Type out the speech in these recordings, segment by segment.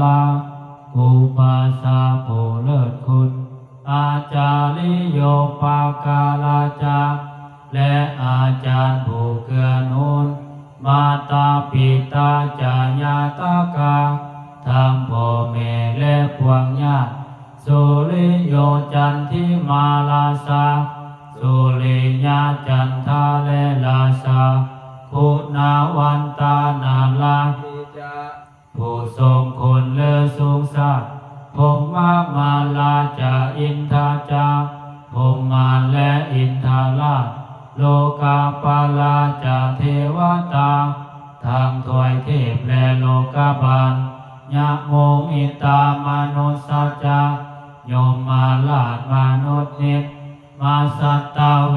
ลาอุปาสาผู้เลิศคุณอาจาริโยปากาลาจาและอาจารย์ผู้เกื้อหนุนมาตาปิตาจายาตากาทั้งพ่อแม่และพวงญาติสุริโยจันทิมาลาสาสุริยาจันทาและลาสาคุณาวันตานาลาผู้ทรงคุณเลิศสูงสักพงมามาลาจาอินทาจาพงมาและอินทาลาโลกาปาลาจาเทวตาทางถวยเทพและโลกาบาลยะโมอิตามนุสสัจจาโยมมาลาดมนุษย์นิพมาสัตตาเว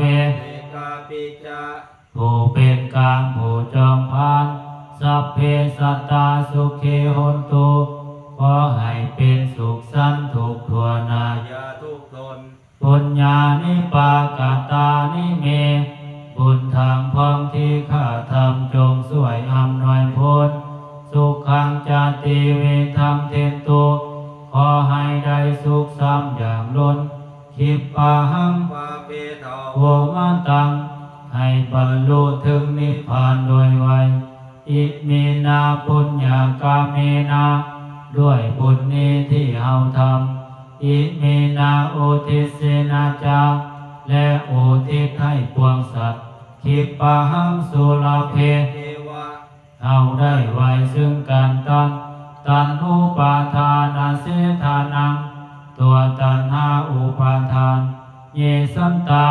กาปิจาผู้เป็นกลางผู้จอมพานสัพเพสัตตาสุขีหนตุขอให้เป็นสุขสันต์ทุกทั่วหน้าอย่าทุกข์ทนปุญญานิปากตานิเมบุญทางพ้องที่ข้าทำจงสวยอำนวยผลสุขังจาติเวทังเทตุขอให้ได้สุขซ้ำอย่างล้นคิปปาหังปาเปทาโวมันตังให้บรรลุถึงนิพพานโดยไวอิมินาปุญญากาเมนาด้วยบุญนี้ที่เฮาทำอิมินาอุทิเสนาจาและอุทิศให้ปวงสัตว์คิปปาหังสุลาเพเทวะเอาได้ไว้ซึ่งการตันอุปาทานาเสธานังตัวตัณหาอุปาทานเยสันตา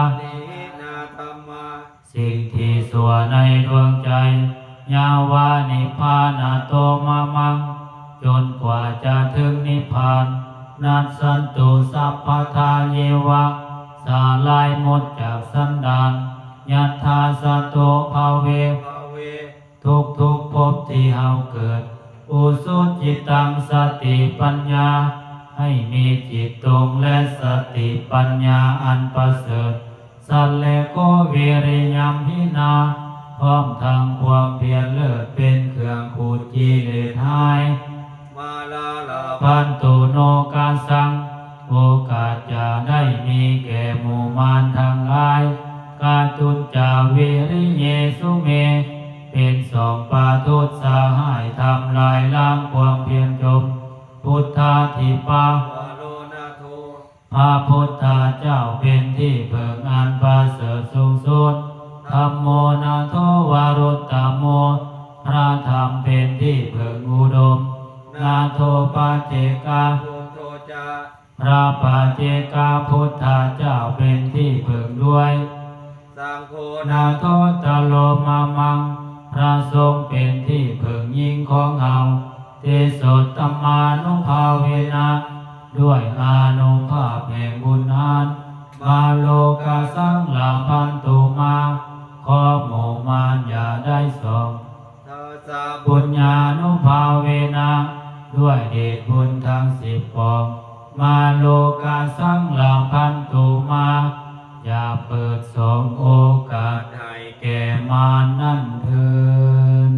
สิ่งที่สัวในดวงใจยาวานิพพานาโตมามังจนกว่าจะถึงนิพพานนัสสันตุสัพพทาเยวะสาลายหมดจากสันดานยัตถาสโตภาเวทุกภพที่เฮาเกิดอุสุจิตังสติปัญญาให้มีจิตตรงและสติปัญญาอันประเสริฐสัลเลโกวิริยัมหินาพร้อมทางความเพียรเลิศเป็นเครื่องขูดกิเลสหายมาลาลาพันตุโนกาสังโอกาสจะได้มีแก่หมู่มารทั้งหลายกาตุจจาวิริเยสุเมเป็นสองปาทุสาหายทำลายล้างความเพียรจมพุทธาธิปาวโลนาโทพระพุทธเจ้าเป็นที่เพิงอันประเสริฐสูงสุดธัมโมนาโทวารุตตโมพระธรรมเป็นที่เพิงอุดมนาโทปัจเจกาพระปัจเจกาพุทธเจ้าเป็นที่เพิงด้วยสังโฆนาโทตโลมามังพระสงฆ์เป็นที่เพิงยิ่งของเฮาเตโสตมานุภาเวนะด้วยอานุภาพแห่งบุญนั้นมาโลกาสังลาพันตุมาขอหมู่มารอย่าได้ส่องบุญญานุภาเวนะด้วยเดชบุญทั้ง10ปองมาโลกาสังลาพันตุมาอย่าเปิดสองโอกาสให้แก่มารนั่นเถิด